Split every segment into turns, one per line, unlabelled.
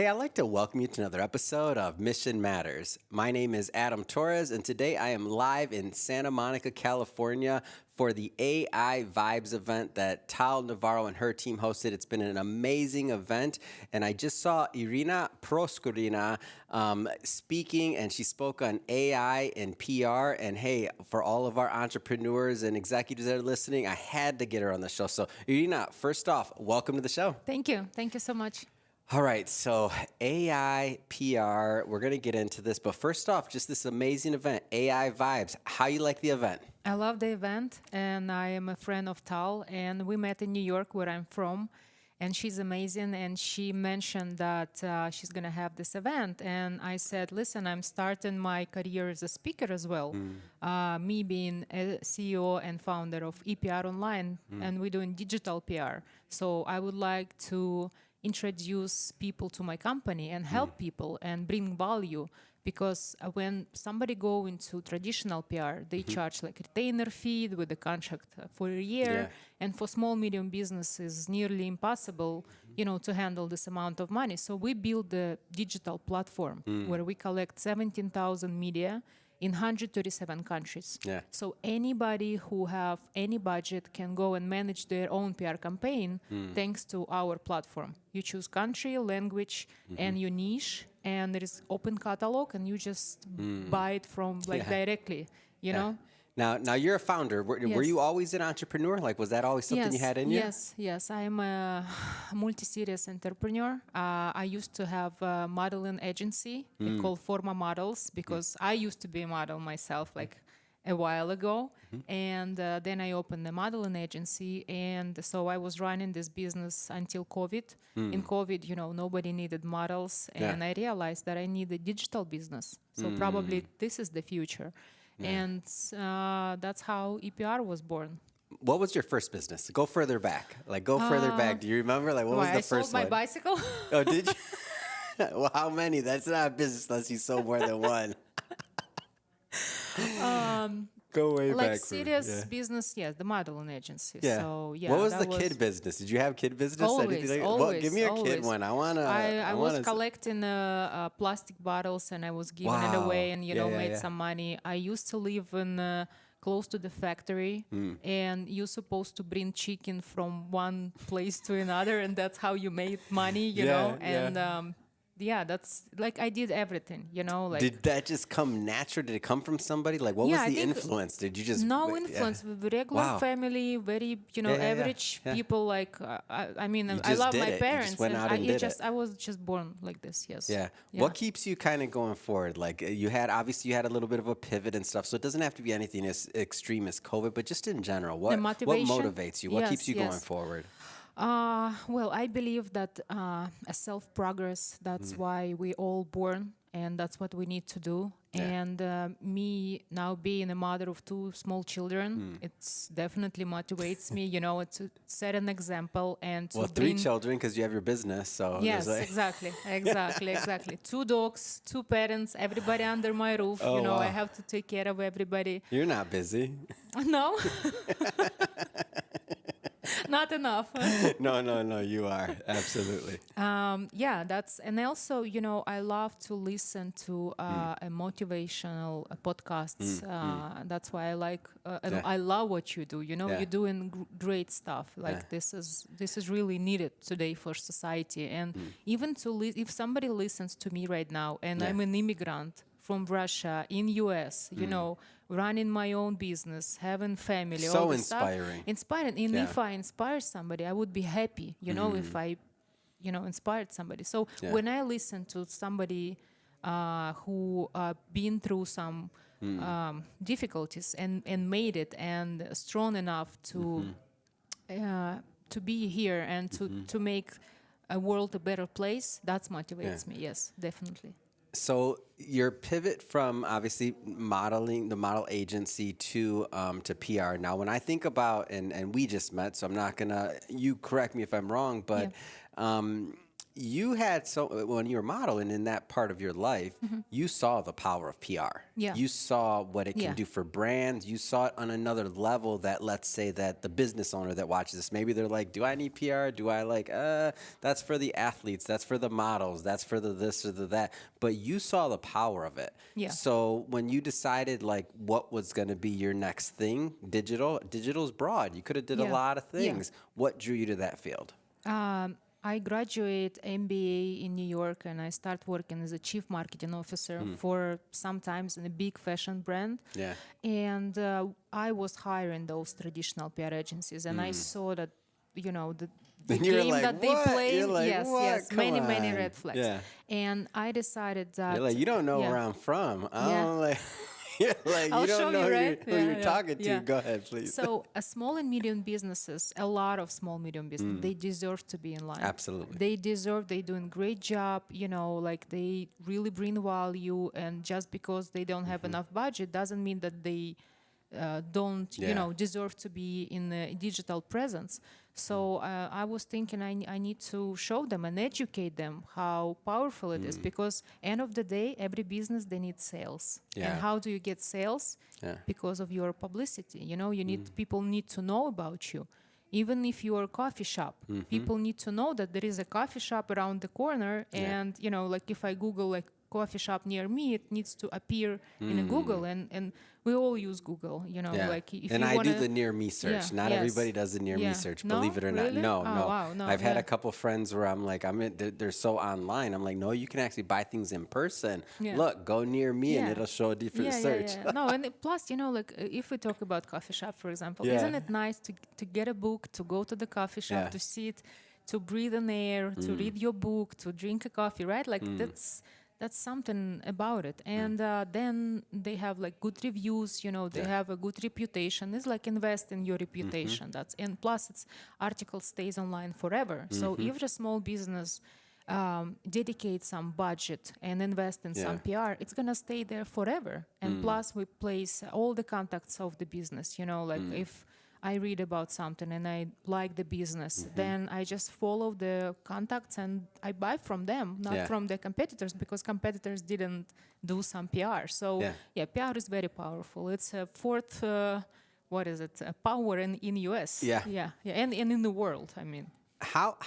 Hey, I'd like to welcome you to another episode of Mission Matters. My name is Adam Torres, and today I am live in Santa Monica, California for the AI Vibes event that Tal Navarro and her team hosted. It's been an amazing event, and I just saw Irina Proskurina speaking, and she spoke on AI and PR. And hey, for all of our entrepreneurs and executives that are listening, I had to get her on the show. So Irina, first off, welcome to the show.
Thank you. Thank you so much.
All right, so AI, PR, we're going to get into this. But first off, just this amazing event, AI Vibes. How you like the event?
I love the event, and I am a friend of Tal, and we met in New York, where I'm from, and she's amazing, and she mentioned that she's going to have this event, and I said, listen, I'm starting my career as a speaker as well, me being a CEO and founder of e-pr.online, and we're doing digital PR, so I would like to introduce people to my company and help people and bring value, because when somebody go into traditional PR, they charge like retainer fee with the contract for a year, and for small medium businesses nearly impossible, you know, to handle this amount of money. So we build a digital platform where we collect 17,000 media in 137 countries. So anybody who have any budget can go and manage their own PR campaign thanks to our platform. You choose country, language, and your niche, and there is open catalog, and you just buy it from directly, you know?
Now you're a founder. Were you always an entrepreneur? Like, was that always something you had in you?
Yes. I am a multi-series entrepreneur. I used to have a modeling agency called Forma Models, because I used to be a model myself, like a while ago. And then I opened the modeling agency, and so I was running this business until COVID. In COVID, you know, nobody needed models, and I realized that I need a digital business. So probably this is the future. And that's how EPR was born.
What was your first business? Go further back. Like, go further back. Do you remember? Like, what was the first one?
I sold my bicycle.
Oh, did you? Well, how many? That's not a business unless you sold more than one. Go way back.
Like serious business, yes, the modeling agency. So,
what was the kid business? Did you have kid business?
Always.
Give me a kid one. I
was collecting plastic bottles, and I was giving it away, and made some money. I used to live in close to the factory, and you're supposed to bring chicken from one place to another, and that's how you made money, you know. And that's like I did everything, you know. Like,
did that just come natural? Did it come from somebody? Like, what was the influence? Did you just
no influence? Regular family, very average people. Like I mean, I love my parents.
You just went out and did it.
I was just born like this. Yes.
Yeah. What keeps you kind of going forward? Like, you had a little bit of a pivot and stuff. So it doesn't have to be anything as extreme as COVID, but just in general, what motivates you? What keeps you going forward?
Well, I believe that a self-progress, that's why we all born, and that's what we need to do. And me now being a mother of two small children, it's definitely motivates me, you know, to set an example and to
three children, because you have your business, so
yes, exactly. 2 dogs, 2 parents, everybody under my roof. I have to take care of everybody.
You're not busy.
No. Not enough.
No, you are. Absolutely.
And also, I love to listen to a motivational podcasts. That's why I like, and I love what you do. You're doing great stuff. Like this is really needed today for society. And even if somebody listens to me right now, and I'm an immigrant from Russia in US, running my own business, having family,
so
all this
inspiring.
Stuff. Inspiring. And if I inspire somebody, I would be happy, if I, inspired somebody. So when I listen to somebody who been through some difficulties and made it and strong enough to be here and to make a world a better place, that motivates me. Yes, definitely.
So your pivot from obviously modeling, the model agency, to PR. Now, when I think about, and we just met, so I'm not gonna, you correct me if I'm wrong, but you had when you were modeling in that part of your life, you saw the power of PR.
Yeah.
You saw what it can
Yeah.
do for brands. You saw it on another level that, let's say that the business owner that watches this, maybe they're like, do I need PR? Do I that's for the athletes, that's for the models, that's for the this or the that. But you saw the power of it.
Yeah.
So when you decided like what was going to be your next thing, digital's broad. You could have did a
Yeah.
lot of
Yeah.
things. What drew you to that field?
I graduate MBA in New York and I start working as a chief marketing officer for sometimes in a big fashion brand.
Yeah.
And I was hiring those traditional PR agencies and I saw that, the
And you're
game
like,
that they
"What?"
play,
You're like,
yes,
"What?
yes,
Come
many
on."
red flags.
Yeah.
And I decided that
You're like, you don't know
yeah.
where I'm from. I
Yeah.
don't like. You're like,
I'll
you
show
don't know
you, right?
who you're talking to.
Yeah.
Go ahead, please.
So, small and medium businesses, a lot of small medium business, they deserve to be in line.
Absolutely.
They're doing great job. Like they really bring value, and just because they don't have enough budget doesn't mean that they don't,
Yeah.
deserve to be in a digital presence. So I was thinking I need to show them and educate them how powerful it is, because end of the day, every business, they need sales.
Yeah.
And how do you get sales?
Yeah.
Because of your publicity. You need people need to know about you. Even if you're a coffee shop, people need to know that there is a coffee shop around the corner. And, like if I Google like coffee shop near me, it needs to appear in a Google. And we all use Google,
Yeah.
like if
and
you
I
wanna,
do the near me search.
Yeah,
Not
yes.
everybody does the near me
Yeah.
search,
No?
believe it or not.
Really?
No,
Oh,
no.
wow, no,
I've had
yeah.
a couple friends where I'm like, they're so online. I'm like, no, you can actually buy things in person.
Yeah.
Look, go near me and
Yeah.
it'll show a different
yeah,
search.
Yeah, yeah. No, and plus, like if we talk about coffee shop, for example,
Yeah.
isn't it nice to get a book, to go to the coffee shop,
Yeah.
to sit, to breathe in air, to read your book, to drink a coffee, right? Like that's something about it. And then they have like good reviews, they have a good reputation. It's like invest in your reputation. And plus its article stays online forever. So if the small business dedicate some budget and invest in some PR, it's gonna stay there forever. And plus we place all the contacts of the business, like if I read about something and I like the business, then I just follow the contacts and I buy from them, not from the competitors, because competitors didn't do some PR. So PR is very powerful. It's a fourth, power in US.
Yeah.
And in the world, I mean.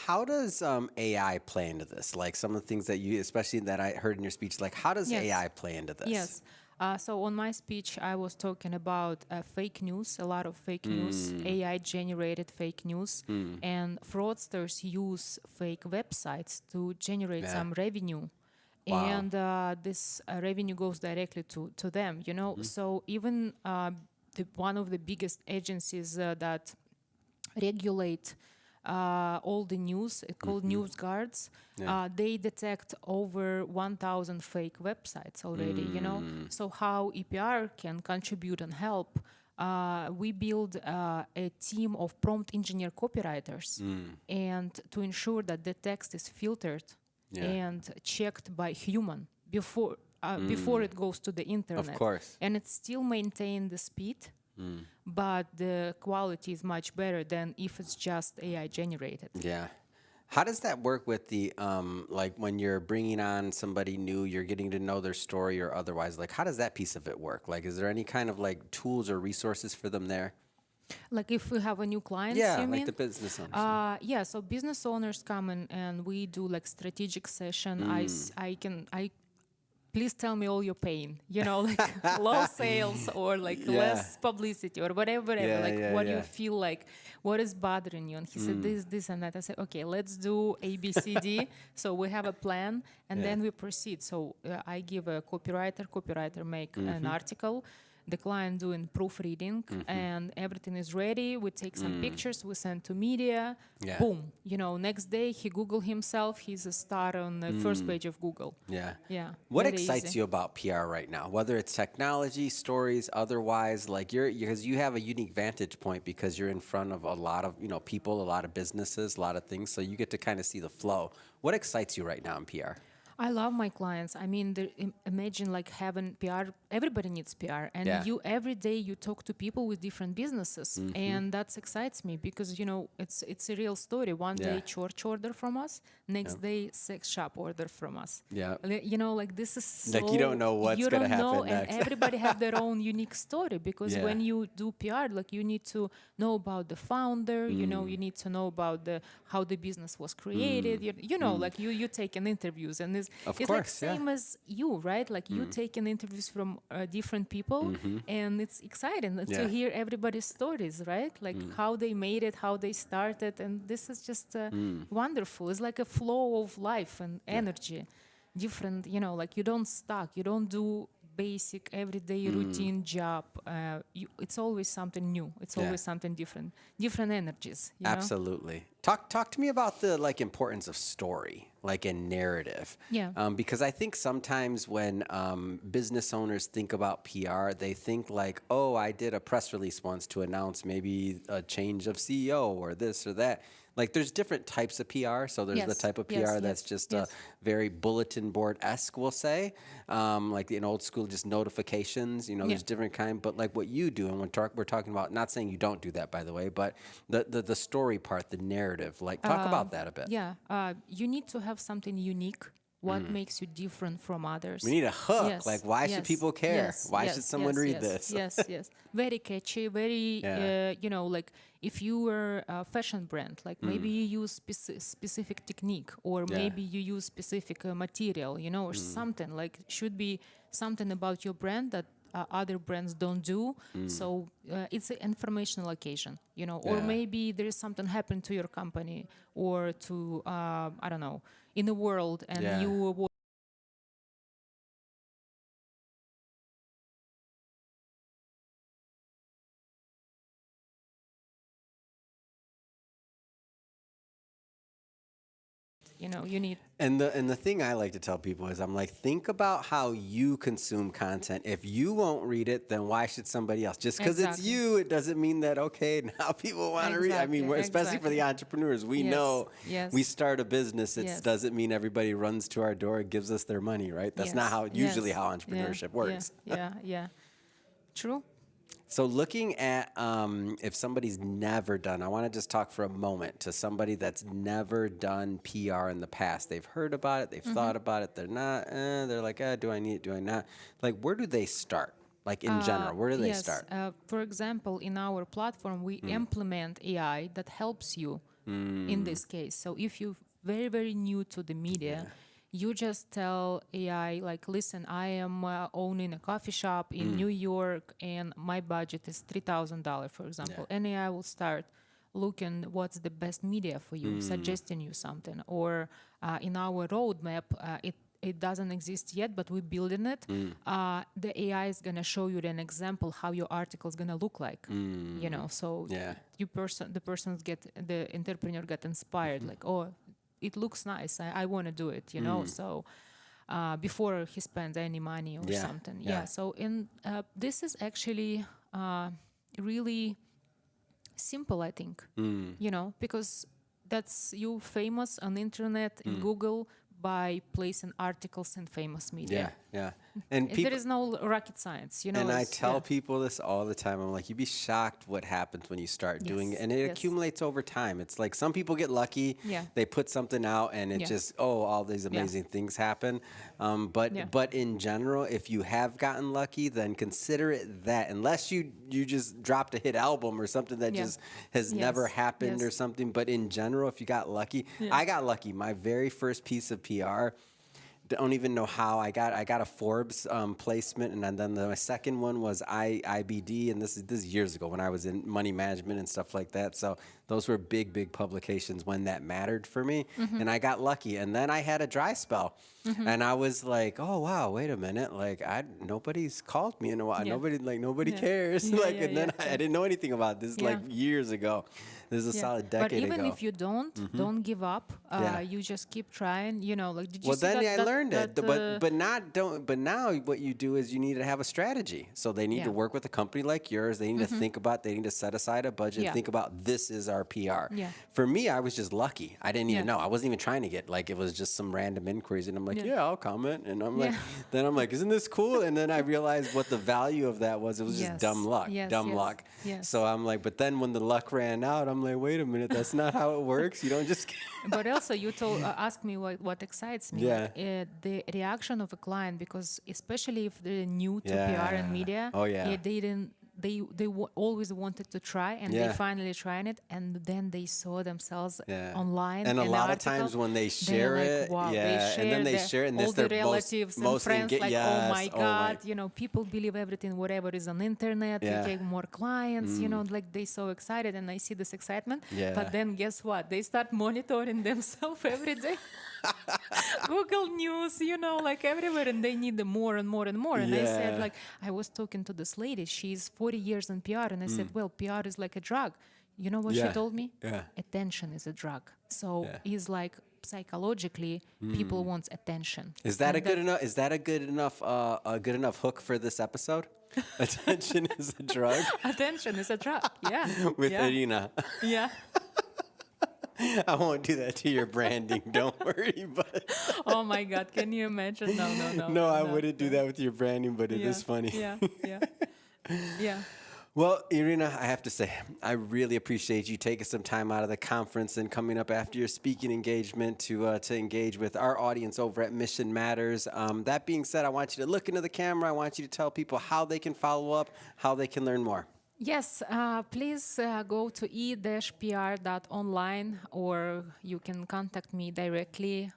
How does AI play into this? Like some of the things that you, especially that I heard in your speech, like how does
Yes.
AI play into this?
Yes. So on my speech, I was talking about fake news, a lot of fake news, AI-generated fake news, and fraudsters use fake websites to generate some revenue.
Wow.
And this revenue goes directly to them, So even one of the biggest agencies that regulate all the news, called News Guards, they detect over 1,000 fake websites already, So how EPR can contribute and help, we build a team of prompt engineer copywriters and to ensure that the text is filtered and checked by human before it goes to the internet.
Of course.
And it still maintain the speed, but the quality is much better than if it's just AI generated.
Yeah. How does that work with the, like when you're bringing on somebody new, you're getting to know their story or otherwise, like how does that piece of it work? Like, is there any kind of like tools or resources for them there?
Like if we have a new client,
Yeah,
you
like
mean?
the business owners.
So business owners come in and we do like strategic session. Please tell me all your pain, like low sales or like less publicity or whatever, what you feel like, what is bothering you. And he said this and that. I said, okay, let's do A, B, C, D. So we have a plan and then we proceed. So I give a copywriter make an article, the client doing proofreading and everything is ready. We take some pictures, we send to media, boom. Next day he Google himself, he's a star on the first page of Google.
Yeah.
Yeah.
What
very
excites
easy.
you about PR right now? Whether it's technology, stories, otherwise, like because you have a unique vantage point because you're in front of a lot of, people, a lot of businesses, a lot of things. So you get to kind of see the flow. What excites you right now in PR?
I love my clients. I mean, imagine like having PR. Everybody needs PR, and
Yeah.
you every day you talk to people with different businesses, and that excites me because it's a real story. One
Yeah.
day church order from us, next
Yep.
day sex shop order from us.
Yeah.
Like this is
Like you don't know what's
you
gonna
don't know,
happen
and
next.
everybody have their own unique story because
Yeah.
when you do PR, like you need to know about the founder. You need to know about the how the business was created. Like you take an interviews, and
Of
it's like
course, yeah.
same as you, right? Like you taking interviews from different people, and it's exciting
Yeah.
to hear everybody's stories, right? Like how they made it, how they started, and this is just wonderful. It's like a flow of life and energy, different. Like you don't stuck, you don't do basic everyday routine job. It's always something new. It's
Yeah.
always something different energies.
Absolutely. Talk to me about the like importance of story, like a narrative.
Yeah.
Because I think sometimes when business owners think about PR, they think like, oh, I did a press release once to announce maybe a change of CEO or this or that. Like there's different types of PR. So there's the
Yes,
type of PR
yes,
that's
yes,
just
yes.
very bulletin board-esque, we'll say. Like in old school, just notifications, there's different kind. But like what you do, and when we're talking about, not saying you don't do that, by the way, but the story part, the narrative, like talk about that a bit.
Yeah, you need to have something unique. What makes you different from others?
We need a hook.
Yes,
Like, why should
yes,
people care?
yes,
Why
yes,
should someone
yes,
read
yes,
this?
Yes. Very catchy, very,
Yeah.
like if you were a fashion brand, like maybe you use specific technique, or
Yeah.
maybe you use specific material, or something, like should be something about your brand that other brands don't do. So it's an informational occasion, or
Yeah.
maybe there is something happened to your company or to, I don't know, in the world, and
Yeah.
you you need.
And the thing I like to tell people is I'm like, think about how you consume content. If you won't read it, then why should somebody else? Just because it's
Exactly.
you, it doesn't mean that, okay, now people want to read. I mean,
Exactly,
especially for the
exactly.
entrepreneurs, we
Yes,
know
yes.
we start a business. It
Yes.
doesn't mean everybody runs to our door and gives us their money, right? That's not
Yes,
how usually
yes,
how
yeah,
entrepreneurship works.
Yeah. True.
So looking at if somebody's never done, I want to just talk for a moment to somebody that's never done PR in the past. They've heard about it, they've thought about it, they're like, do I need it, do I not? Like, where do they start? Like in general, where do they
Yes.
start?
For example, in our platform, we implement AI that helps you in this case. So if you're very, very new to the media, you just tell AI, like, listen, I am owning a coffee shop in New York and my budget is $3,000, for example. And AI will start looking what's the best media for you, suggesting you something. Or in our roadmap, it doesn't exist yet, but we're building it. The AI is going to show you an example how your article is going to look like. So the entrepreneur get inspired, like, oh, it looks nice. I want to do it. So before he spends any money or something.
Yeah.
So this is actually really simple, I think. Because that's you famous on internet in Google by placing articles in famous media.
Yeah. And
There is no rocket science,
and I
it's-
tell people this all the time. I'm like, you'd be shocked what happens when you start doing it. And it accumulates over time. It's like some people get lucky.
Yeah.
They put something out and it just, all these amazing things happen. But in general, if you have gotten lucky, then consider it that. Unless you just dropped a hit album or something that just has never happened or something. But in general, if you got lucky, I got lucky. My very first piece of PR, don't even know how I got a Forbes placement, and then my second one was IBD, and this is years ago when I was in money management and stuff like that. So those were big publications when that mattered for me, and I got lucky. And then I had a dry spell, and I was like, oh wow, wait a minute, like nobody's called me in a while. Nobody cares. I didn't know anything about this like years ago. This is a
Yeah.
solid
But
decade
even
ago.
if you don't give up.
Yeah.
You just keep trying. You know, like did you
Well,
see
then
that?
I learned it,
that,
but now what you do is you need to have a strategy. So they need to
Yeah.
work with a company like yours. They need to think about. They need to set aside a budget and
Yeah.
think about this is our PR.
Yeah.
For me, I was just lucky. I didn't even
Yeah.
know. I wasn't even trying to get like it was just some random inquiries, and I'm like,
Yeah.
yeah, I'll comment, and I'm like,
Yeah.
then I'm like, isn't this cool? And then I realized what the value of that was. It was just
Yes.
dumb luck,
Yes,
dumb
yes,
luck.
yes.
So I'm like, but then when the luck ran out, I'm like, wait a minute, that's not how it works. You don't just.
But also, you told ask me what excites me.
Yeah.
Like, the reaction of a client, because especially if they're new to
Yeah.
PR and media,
Oh, yeah.
they didn't. Always wanted to try, and
Yeah.
they finally tried it, and then they saw themselves
Yeah.
online.
And a
in the
lot of
article,
times when they
they're
share
like,
it,
wow,
yeah,
they
and then they share it, and
all
that's
the
their
relatives and
most
friends, like, oh
yes,
my
oh
God, you know, people believe everything, whatever is on internet.
Yeah.
They get more clients, you know, like they so excited, and I see this excitement.
Yeah.
But then guess what? They start monitoring themselves every day. Google News, you know, like everywhere, and they need more and more and more. And I said,
Yeah.
like, I was talking to this lady, she's 40 years in PR, and I said, well, PR is like a drug. You know what
Yeah.
she told me?
Yeah.
Attention is a drug. So
Yeah.
it's like psychologically, people want attention.
Is that
And
a good enough? Is that a good enough hook for this episode? Attention is a drug
Attention is a drug. Yeah.
with
yeah.
Irina.
Yeah.
I won't do that to your branding. Don't worry. But
Oh my God. Can you imagine? No.
no, I wouldn't do that with your branding. But it is funny.
Yeah. Yeah. Yeah.
Well, Irina, I have to say, I really appreciate you taking some time out of the conference and coming up after your speaking engagement to engage with our audience over at Mission Matters. That being said, I want you to look into the camera. I want you to tell people how they can follow up, how they can learn more.
Yes, please go to e-pr.online, or you can contact me directly.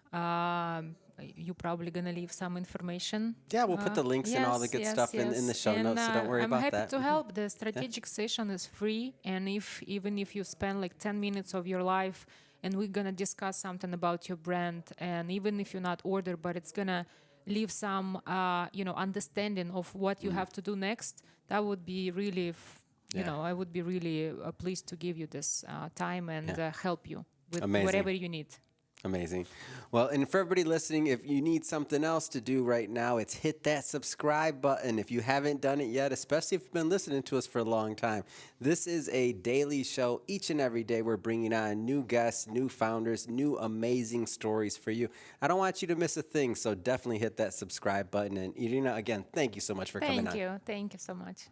You're probably going to leave some information.
Yeah, we'll put the links and all the good stuff in the show notes, so don't worry about that.
I'm happy to help. The strategic session is free, and even if you spend like 10 minutes of your life, and we're going to discuss something about your brand, and even if you're not order, but it's going to leave some understanding of what you have to do next, that would be really I would be really pleased to give you this time and help you with whatever you need.
Amazing. Well, and for everybody listening, if you need something else to do right now, it's hit that subscribe button if you haven't done it yet, especially if you've been listening to us for a long time. This is a daily show. Each and every day, we're bringing on new guests, new founders, new amazing stories for you. I don't want you to miss a thing, so definitely hit that subscribe button. And Irina, again, thank you so much for coming on.
Thank you. Thank you so much.